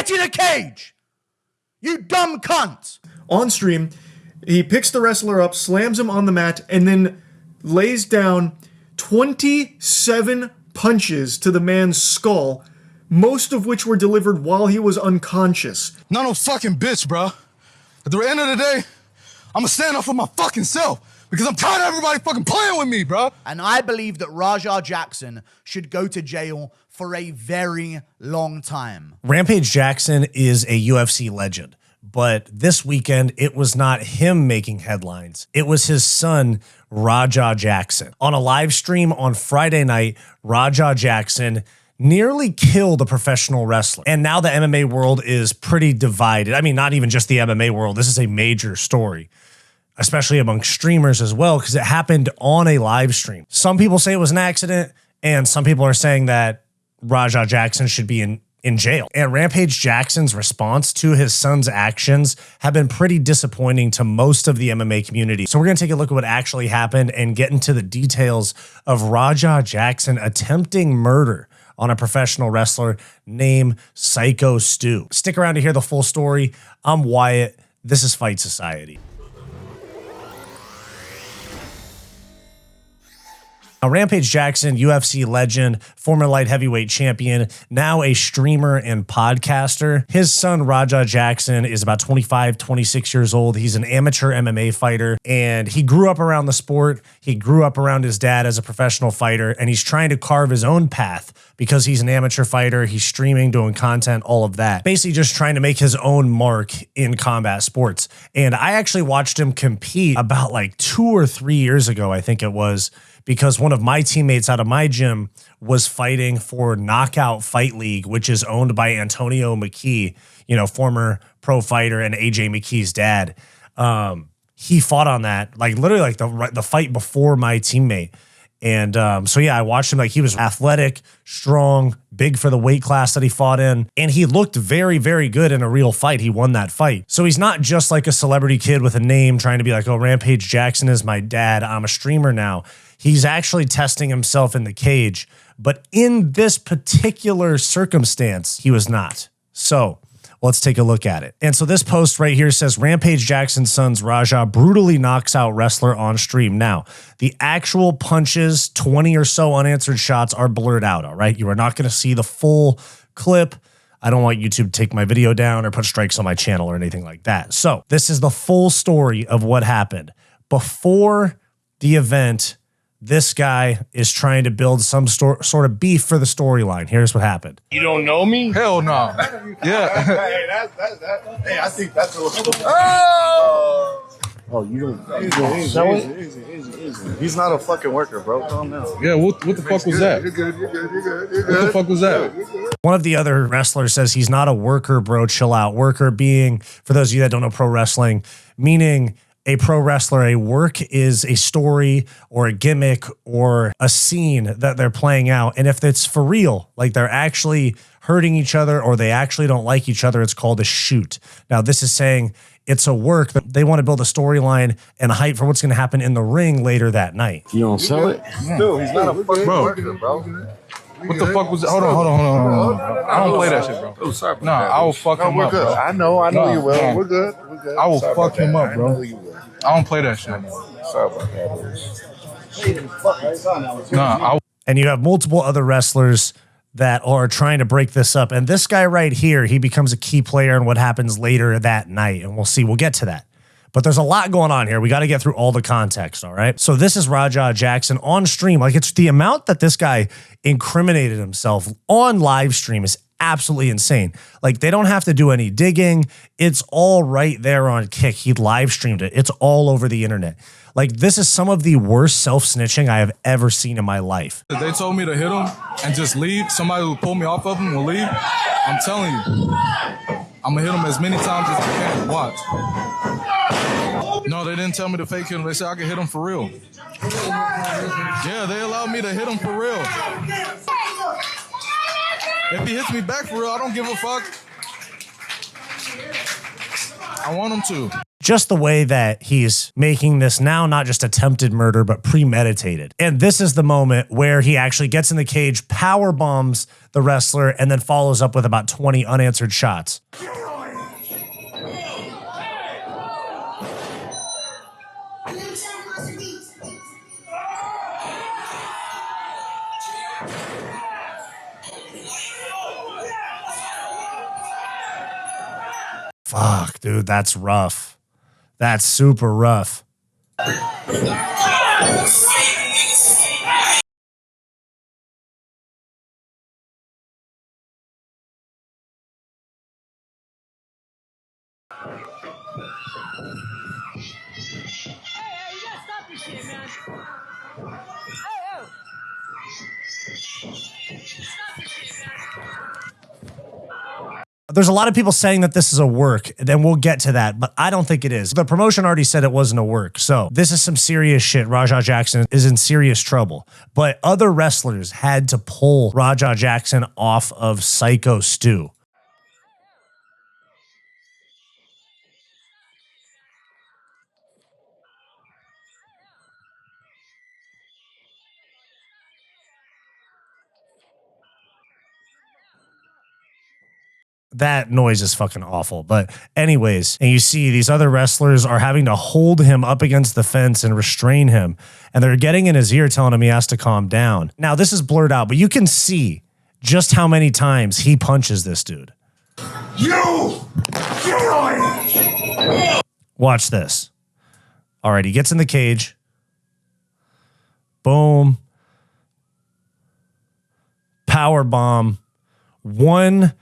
Get in a cage! You dumb cunt! On stream, he picks the wrestler up, slams him on the mat, and then lays down 27 punches to the man's skull, most of which were delivered while he was unconscious. Not no fucking bitch, bro. At the end of the day, I'm gonna stand up for my fucking self because I'm tired of everybody fucking playing with me, bro. And I believe that Rampage Jackson should go to jail for a very long time. Rampage Jackson is a UFC legend, but this weekend it was not him making headlines. It was his son, Rampage Jackson. On a live stream on Friday night, Rampage Jackson nearly killed a professional wrestler. And now the MMA world is pretty divided. I mean, not even just the MMA world. This is a major story, especially among streamers as well, because it happened on a live stream. Some people say it was an accident, and some people are saying that Rampage Jackson should be in jail. And Rampage Jackson's response to his son's actions have been pretty disappointing to most of the MMA community. So we're going to take a look at what actually happened and get into the details of Rampage Jackson attempting murder on a professional wrestler named Psycho Stu. Stick around to hear the full story. I'm Wyatt. This is Fight Society. Now, Rampage Jackson, UFC legend, former light heavyweight champion, now a streamer and podcaster. His son, Rampage Jackson, is about 25, 26 years old. He's an amateur MMA fighter, and he grew up around the sport. He grew up around his dad as a professional fighter, and he's trying to carve his own path because he's an amateur fighter. He's streaming, doing content, all of that. Basically just trying to make his own mark in combat sports. And I actually watched him compete about like 2 or 3 years ago, I think it was, because one of my teammates out of my gym was fighting for Knockout Fight League, which is owned by Antonio McKee, you know, former pro fighter and AJ McKee's dad. He fought on that, like literally like the fight before my teammate. And so, yeah, I watched him. Like, he was athletic, strong, big for the weight class that he fought in. And he looked very, very good in a real fight. He won that fight. So he's not just like a celebrity kid with a name trying to be like, oh, Rampage Jackson is my dad. I'm a streamer now. He's actually testing himself in the cage. But in this particular circumstance, he was not. So let's take a look at it. And so this post right here says, Rampage Jackson's son's Raja brutally knocks out wrestler on stream. Now, the actual punches, 20 or so unanswered shots, are blurred out, all right? You are not going to see the full clip. I don't want YouTube to take my video down or put strikes on my channel or anything like that. So this is the full story of what happened. Before the event, this guy is trying to build some sort of beef for the storyline. Here's what happened. You don't know me? Hell no. Yeah. Hey, hey, I think that's what. Oh, you don't show it? Easy. He's not a fucking worker, bro. Calm down. Yeah, what the fuck was that? You're good. What the fuck was that? One of the other wrestlers says he's not a worker, bro. Chill out. Worker being, for those of you that don't know pro wrestling, meaning a pro wrestler. A work is a story or a gimmick or a scene that they're playing out. And if it's for real, like they're actually hurting each other or they actually don't like each other, it's called a shoot. Now, this is saying it's a work that they want to build a storyline and hype for what's going to happen in the ring later that night. You don't sell it? Dude, he's not a fucking worker, bro. What the fuck was that? Hold on. I don't play that shit, bro. Oh, sorry. Nah, I will fuck him up, bro. I know you will. Nah. We're good. I will fuck him up, bro. I know you will. I don't play that shit. Sorry about that. Nah, And you have multiple other wrestlers that are trying to break this up. And this guy right here, he becomes a key player in what happens later that night. And we'll see. We'll get to that. But there's a lot going on here. We got to get through all the context, all right? So this is Rampage Jackson on stream. Like, it's the amount that this guy incriminated himself on live stream is absolutely insane. Like, they don't have to do any digging. It's all right there on Kick. He live streamed it. It's all over the internet. Like, this is some of the worst self-snitching I have ever seen in my life. they told me to hit him and just leave. Somebody who pulled me off of him will leave. I'm telling you, I'm going to hit him as many times as I can. Watch. No, they didn't tell me to fake hit him. They said I could hit him for real. Yeah, they allowed me to hit him for real. If he hits me back for real, I don't give a fuck. I want him to. Just the way that he's making this now not just attempted murder, but premeditated. And this is the moment where he actually gets in the cage, power bombs the wrestler, and then follows up with about 20 unanswered shots. Fuck, dude, that's rough. That's super rough. There's a lot of people saying that this is a work, and we'll get to that, but I don't think it is. The promotion already said it wasn't a work, so this is some serious shit. Raja Jackson is in serious trouble, but other wrestlers had to pull Raja Jackson off of Psycho Stu. That noise is fucking awful. But anyways, and you see these other wrestlers are having to hold him up against the fence and restrain him. And they're getting in his ear telling him he has to calm down. Now, this is blurred out, but you can see just how many times he punches this dude. Watch this. All right, he gets in the cage. Boom. Power bomb. 1,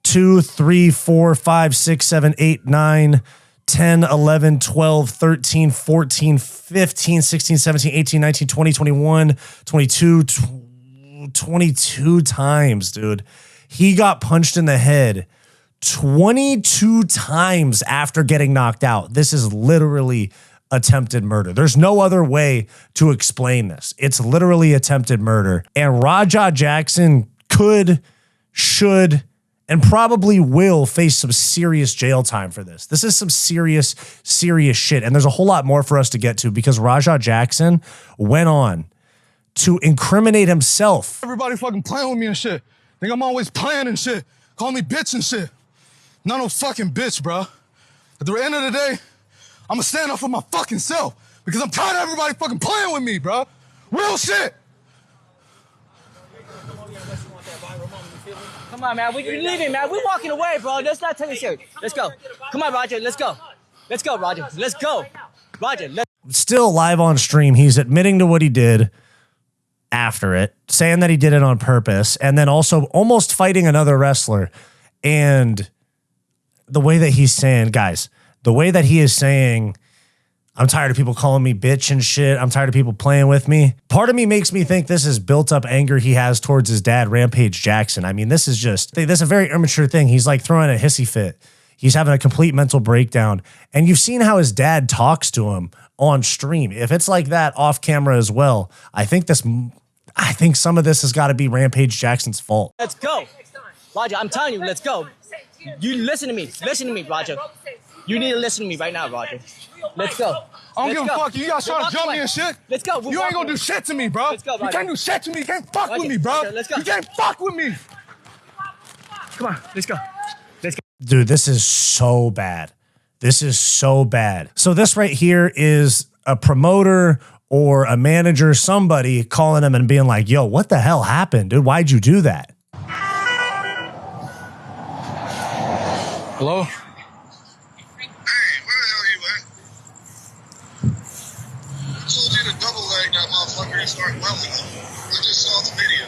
2, 3, 4, 5, 6, 7, 8, 9, 10, 11, 12, 13, 14, 15, 16, 17, 18, 19, 20, 21, 22, 22 times, dude. He got punched in the head 22 times after getting knocked out. This is literally attempted murder. There's no other way to explain this. It's literally attempted murder. And Raja Jackson could, should, and probably will face some serious jail time for this. This is some serious, serious shit. And there's a whole lot more for us to get to because Raja Jackson went on to incriminate himself. Everybody fucking playing with me and shit. Think I'm always playing and shit. Call me bitch and shit. Not no fucking bitch, bro. At the end of the day, I'm gonna stand up for my fucking self because I'm tired of everybody fucking playing with me, bro. Real shit. Come on, man. We're leaving, man. We're walking away, bro. Let's not take it serious. Let's go. Come on, Roger. Let's go. Let's go, Roger. Let's go. Roger, let's Still live on stream, he's admitting to what he did after it, saying that he did it on purpose, and then also almost fighting another wrestler. And the way that he's saying, guys, the way that he is saying, I'm tired of people calling me bitch and shit. I'm tired of people playing with me. Part of me makes me think this is built up anger he has towards his dad, Rampage Jackson. I mean, this is a very immature thing. He's like throwing a hissy fit. He's having a complete mental breakdown. And you've seen how his dad talks to him on stream. If it's like that off camera as well, I think some of this has got to be Rampage Jackson's fault. go. Roger, I'm telling you, let's go. You listen to me. Listen to me, Roger. You need to listen to me right now, Roger. Let's go. I don't give a fuck. You guys trying to jump me and shit? Let's go. You ain't gonna do shit to me, bro. Let's go, you Roger. can't do shit to me. You can't fuck with me, bro. Roger, let's go. You can't fuck with me. Come on, let's go. Let's go. Dude, this is so bad. This is so bad. So this right here is a promoter or a manager, somebody calling him and being like, yo, what the hell happened, dude? Why'd you do that? Hello? Hey, where the hell are you at? I told you to double leg that motherfucker and start welding him. I just saw the video.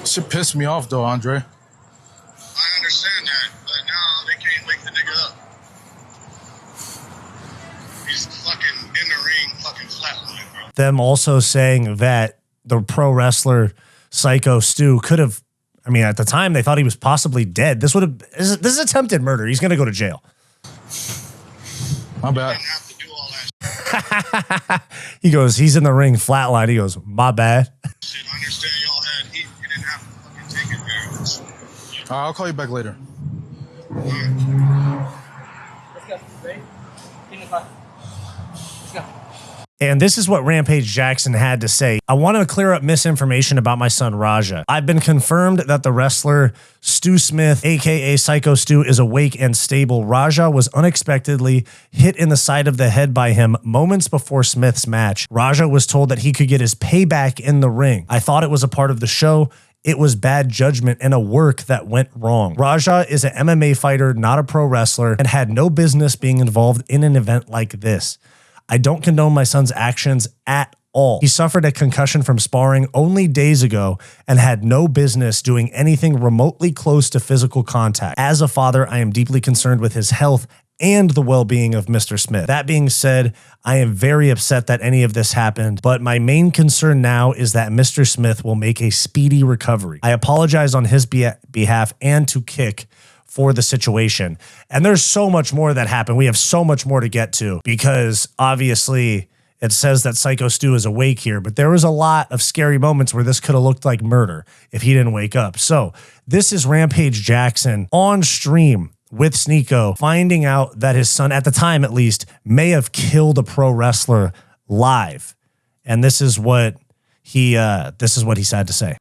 Shit pissed me off though, Andre. I understand that, but now they can't wake the nigga up. He's fucking in the ring, fucking flatline, bro. Them also saying that the pro wrestler Psycho Stu could have, I mean, at the time they thought he was possibly dead. This is attempted murder. He's going to go to jail. My bad. Didn't have to do all that He goes, he's in the ring flatline. He goes, my bad. shit. I understand y'all had heat. You didn't have to fucking take it there. I'll call you back later. And this is what Rampage Jackson had to say. I wanted to clear up misinformation about my son, Raja. I've been confirmed that the wrestler Stu Smith, aka Psycho Stu, is awake and stable. Raja was unexpectedly hit in the side of the head by him moments before Smith's match. Raja was told that he could get his payback in the ring. I thought it was a part of the show. It was bad judgment and a work that went wrong. Raja is an MMA fighter, not a pro wrestler, and had no business being involved in an event like this. I don't condone my son's actions at all. He suffered a concussion from sparring only days ago and had no business doing anything remotely close to physical contact. As a father, I am deeply concerned with his health and the well-being of Mr. Smith. That being said, I am very upset that any of this happened, but my main concern now is that Mr. Smith will make a speedy recovery. I apologize on his behalf and to Kick for the situation. And there's so much more that happened. We have so much more to get to because obviously it says that Psycho Stu is awake here, but there was a lot of scary moments where this could have looked like murder if he didn't wake up. So this is Rampage Jackson on stream with Sneeko, finding out that his son, at the time at least, may have killed a pro wrestler live. And this is what he had to say.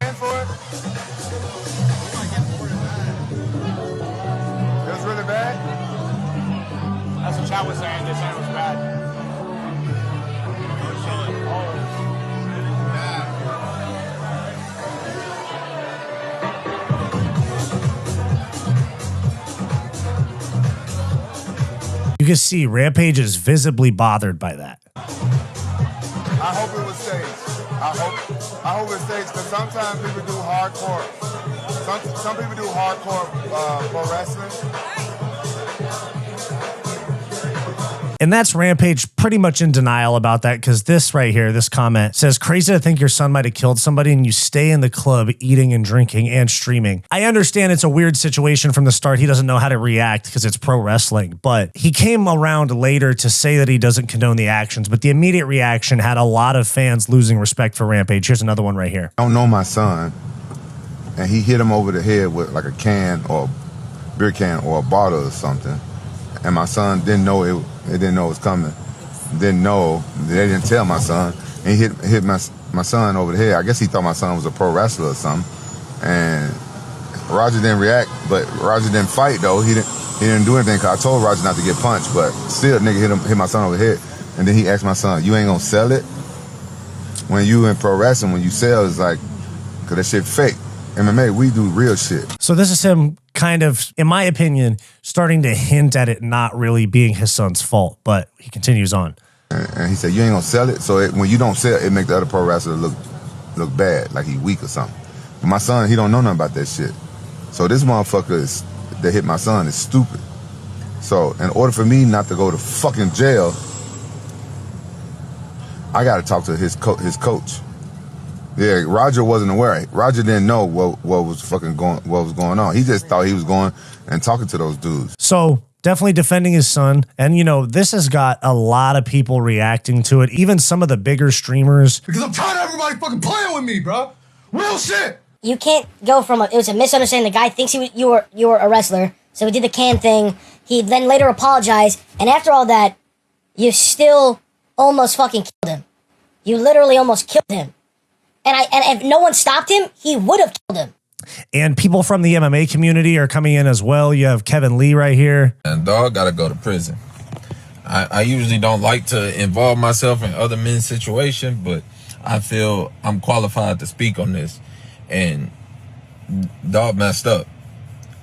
Chat was saying this was bad. You can see Rampage is visibly bothered by that. I hope it was staged. I hope it's staged because sometimes people do hardcore. Some people do hardcore pro wrestling. And that's Rampage pretty much in denial about that because this right here, this comment says, crazy to think your son might have killed somebody and you stay in the club eating and drinking and streaming. I understand it's a weird situation from the start. He doesn't know how to react because it's pro wrestling, but he came around later to say that he doesn't condone the actions, but the immediate reaction had a lot of fans losing respect for Rampage. Here's another one right here. I don't know my son, and he hit him over the head with like a can or a beer can or a bottle or something. And my son didn't know it didn't know it was coming. Didn't know. They didn't tell my son. And he hit my son over the head. I guess he thought my son was a pro wrestler or something. And Roger didn't react, but Roger didn't fight though. He didn't do anything because I told Roger not to get punched, but still nigga hit my son over the head. And then he asked my son, you ain't gonna sell it? When you in pro wrestling, when you sell, it's like, cause that shit fake. MMA, we do real shit. So this is him kind of, in my opinion, starting to hint at it not really being his son's fault, but he continues on. And he said, you ain't gonna sell it? So when you don't sell it, it make the other pro wrestler look bad, like he weak or something. But my son, he don't know nothing about that shit. So this motherfucker that hit my son is stupid. So in order for me not to go to fucking jail, I gotta talk to his coach. Yeah, Roger wasn't aware. Roger didn't know what was going on. He just thought he was going and talking to those dudes. So definitely defending his son. And, you know, this has got a lot of people reacting to it. Even some of the bigger streamers. Because I'm tired of everybody fucking playing with me, bro. Real shit. You can't go from it was a misunderstanding. The guy thinks you were a wrestler, so he did the can thing. He then later apologized, and after all that, you still almost fucking killed him. You literally almost killed him. And if no one stopped him, he would have killed him. And people from the MMA community are coming in as well. You have Kevin Lee right here. And dog gotta go to prison. I usually don't like to involve myself in other men's situations, but I feel I'm qualified to speak on this. And dog messed up.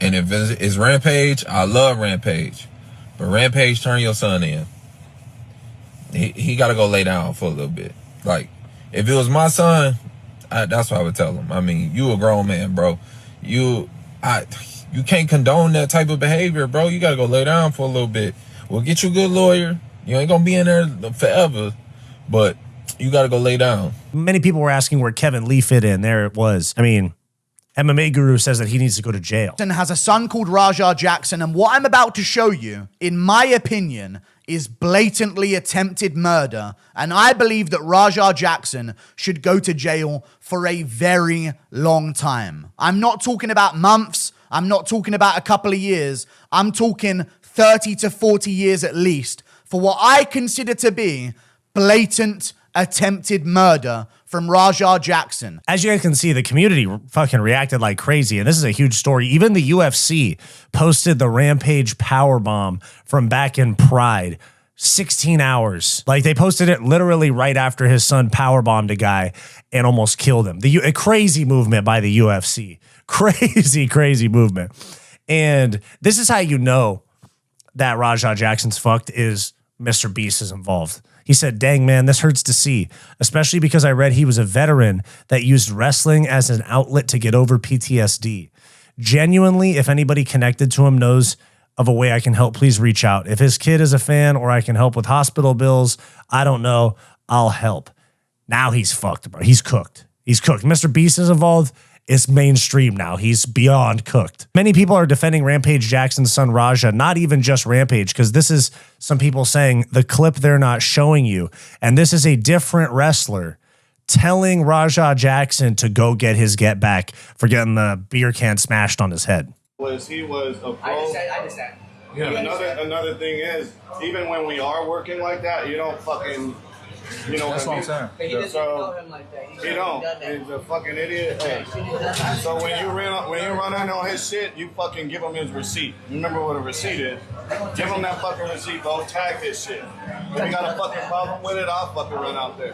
And if it's Rampage, I love Rampage. But Rampage, turn your son in. He gotta go lay down for a little bit. Like, if it was my son, that's what I would tell him. I mean, you a grown man, bro. You can't condone that type of behavior, bro. You gotta go lay down for a little bit. We'll get you a good lawyer. You ain't gonna be in there forever, but you gotta go lay down. Many people were asking where Kevin Lee fit in. There it was. I mean, MMA Guru says that he needs to go to jail. Has a son called Raja Jackson, and what I'm about to show you, in my opinion, is blatantly attempted murder, and I believe that Raja Jackson should go to jail for a very long time. I'm not talking about months, I'm not talking about a couple of years, I'm talking 30 to 40 years at least, for what I consider to be blatant attempted murder from Raja Jackson. As you guys can see, the community fucking reacted like crazy, and this is a huge story. Even the UFC posted the Rampage powerbomb from back in Pride. 16 hours. Like, they posted it literally right after his son powerbombed a guy and almost killed him. A crazy movement by the UFC. Crazy movement. And this is how you know that Raja Jackson's fucked, is Mr. Beast is involved. He said, "Dang, man, this hurts to see, especially because I read he was a veteran that used wrestling as an outlet to get over PTSD. Genuinely, if anybody connected to him knows of a way I can help, please reach out. If his kid is a fan or I can help with hospital bills, I don't know, I'll help." Now he's fucked, bro. He's cooked. He's cooked. Mr. Beast is involved. It's mainstream now. He's beyond cooked. Many people are defending Rampage Jackson's son Raja, not even just Rampage, because this is some people saying the clip they're not showing you. And this is a different wrestler telling Raja Jackson to go get his get back for getting the beer can smashed on his head. He was a pro. I understand. Yeah. Another thing is, even when we are working like that, you don't fucking, you know. That's what I'm saying. But he doesn't tell him like that. He don't. He's a fucking idiot. Hey. So when you run in on his shit, you fucking give him his receipt. You remember what a receipt is? Give him that fucking receipt, bro. Tag his shit. If you got a fucking problem with it, I'll fucking run out there.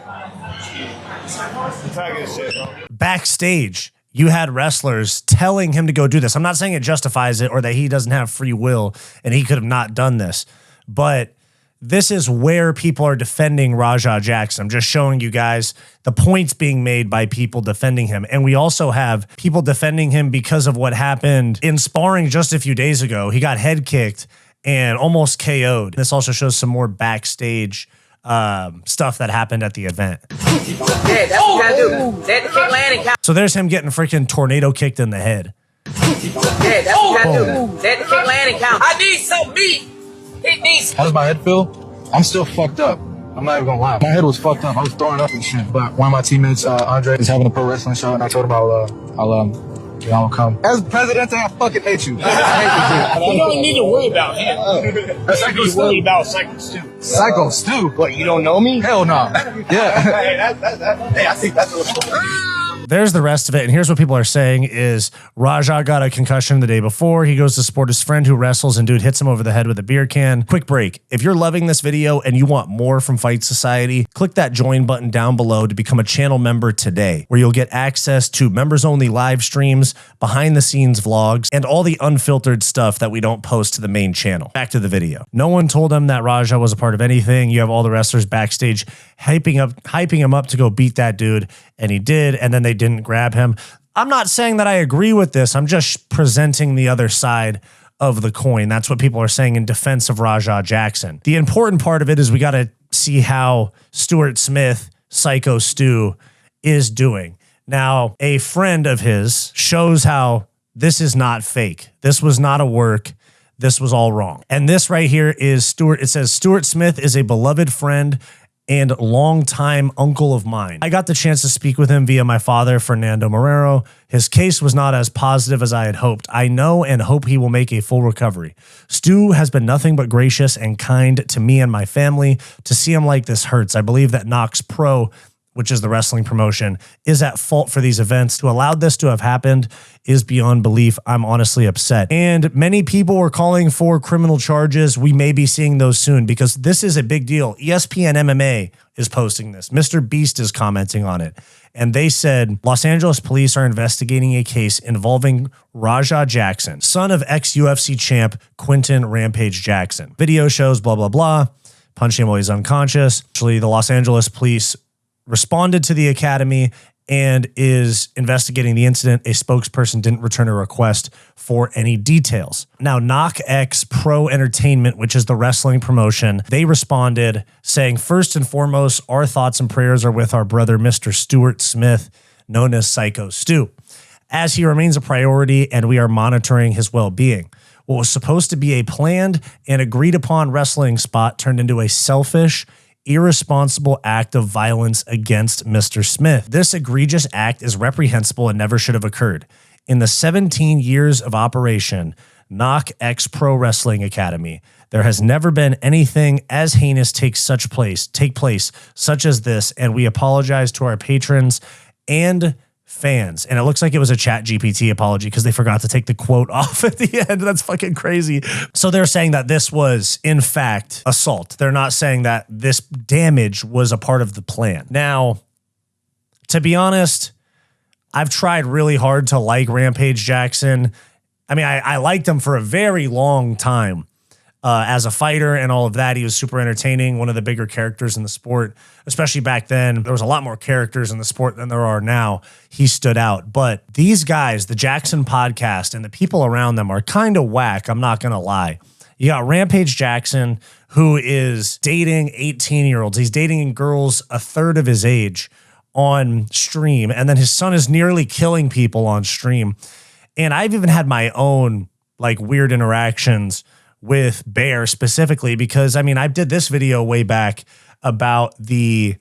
Tag his shit, bro. Backstage, you had wrestlers telling him to go do this. I'm not saying it justifies it or that he doesn't have free will and he could have not done this, but this is where people are defending Raja Jackson. I'm just showing you guys the points being made by people defending him. And we also have people defending him because of what happened in sparring just a few days ago. He got head kicked and almost KO'd. This also shows some more backstage stuff that happened at the event. Yeah, that's what you gotta do. Let the kick land and count. So there's him getting freaking tornado kicked in the head. Yeah, that's what you gotta do. Let the kick land and count. I need some meat. It needs. How does my head feel? I'm still fucked up. I'm not even gonna lie. My head was fucked up. I was throwing up and shit. But one of my teammates, Andre, is having a pro wrestling show, and I told him I'll come. As president, I fucking hate you. I hate you. You don't need to worry about him. You need to worry about Psycho Stu. Psycho Stu? What, you don't know me? Hell no. Yeah. Hey, I think that's a little... There's the rest of it. And here's what people are saying is Raja got a concussion the day before. He goes to support his friend who wrestles and dude hits him over the head with a beer can. Quick break. If you're loving this video and you want more from Fight Society, click that join button down below to become a channel member today, where you'll get access to members only live streams, behind the scenes vlogs, and all the unfiltered stuff that we don't post to the main channel. Back to the video. No one told him that Raja was a part of anything. You have all the wrestlers backstage hyping him up to go beat that dude, and he did, and then they didn't grab him. I'm not saying that I agree with this. I'm just presenting the other side of the coin. That's what people are saying in defense of Raja Jackson. The important part of it is we got to see how Stuart Smith, Psycho Stu, is doing. Now, a friend of his shows how this is not fake. This was not a work. This was all wrong. And this right here is Stuart. It says, Stuart Smith is a beloved friend and longtime uncle of mine. I got the chance to speak with him via my father, Fernando Marrero. His case was not as positive as I had hoped. I know and hope he will make a full recovery. Stu has been nothing but gracious and kind to me and my family. To see him like this hurts. I believe that Knox Pro, which is the wrestling promotion, is at fault for these events. To allow this to have happened is beyond belief. I'm honestly upset. And many people were calling for criminal charges. We may be seeing those soon because this is a big deal. ESPN MMA is posting this. Mr. Beast is commenting on it. And they said, Los Angeles police are investigating a case involving Raja Jackson, son of ex-UFC champ Quinton Rampage Jackson. Video shows blah, blah, blah. Punching him while he's unconscious. Actually, the Los Angeles police responded to the academy and is investigating the incident. A spokesperson didn't return a request for any details. Now, KnockX Pro Entertainment, which is the wrestling promotion, they responded saying, first and foremost, our thoughts and prayers are with our brother, Mr. Stuart Smith, known as Psycho Stu, as he remains a priority and we are monitoring his well-being. What was supposed to be a planned and agreed upon wrestling spot turned into a selfish, irresponsible act of violence against Mr. Smith. This egregious act is reprehensible and never should have occurred. In the 17 years of operation, Knock X Pro Wrestling Academy. There has never been anything as heinous take place such as this, and we apologize to our patrons and fans. And it looks like it was a ChatGPT apology because they forgot to take the quote off at the end. That's fucking crazy. So they're saying that this was, in fact, assault. They're not saying that this damage was a part of the plan. Now, to be honest, I've tried really hard to like Rampage Jackson. I mean, I liked him for a very long time. As a fighter and all of that, he was super entertaining, one of the bigger characters in the sport, especially back then. There was a lot more characters in the sport than there are now. He stood out. But these guys, the Jackson podcast and the people around them are kind of whack, I'm not going to lie. You got Rampage Jackson, who is dating 18-year-olds. He's dating girls a third of his age on stream. And then his son is nearly killing people on stream. And I've even had my own like weird interactions with Bear specifically, because I mean, I did this video way back about the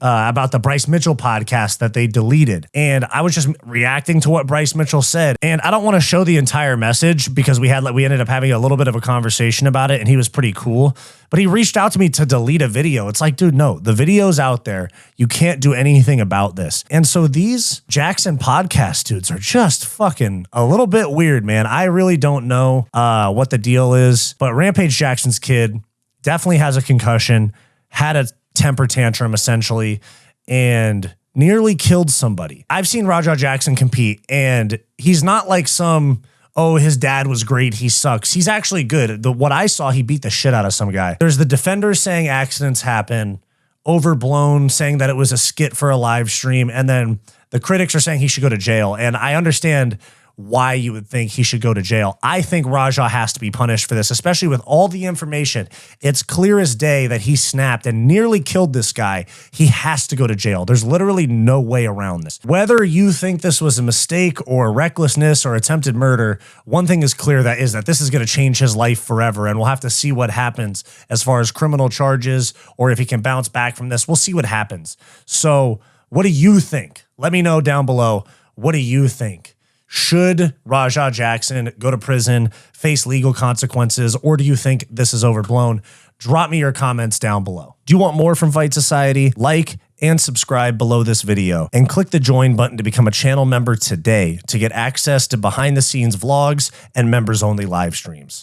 Bryce Mitchell podcast that they deleted. And I was just reacting to what Bryce Mitchell said. And I don't want to show the entire message because we ended up having a little bit of a conversation about it, and he was pretty cool. But he reached out to me to delete a video. It's like, dude, no, the video's out there. You can't do anything about this. And so these Jackson podcast dudes are just fucking a little bit weird, man. I really don't know what the deal is. But Rampage Jackson's kid definitely has a concussion, had a temper tantrum essentially, and nearly killed somebody. I've seen Raja Jackson compete, and he's not like some, oh, his dad was great, he sucks. He's actually good. What I saw, he beat the shit out of some guy. There's the defenders saying accidents happen, overblown, saying that it was a skit for a live stream, and then the critics are saying he should go to jail. And I understand why you would think he should go to jail. I think Raja has to be punished for this, especially with all the information. It's clear as day that he snapped and nearly killed this guy. He has to go to jail. There's literally no way around this. Whether you think this was a mistake or recklessness or attempted murder, one thing is clear, that this is going to change his life forever, and we'll have to see what happens as far as criminal charges or if he can bounce back from this. We'll see what happens. So what do you think? Let me know down below. What do you think? Should Raja Jackson go to prison, face legal consequences, or do you think this is overblown? Drop me your comments down below. Do you want more from Fight Society? Like and subscribe below this video, and click the join button to become a channel member today to get access to behind the scenes vlogs and members only live streams.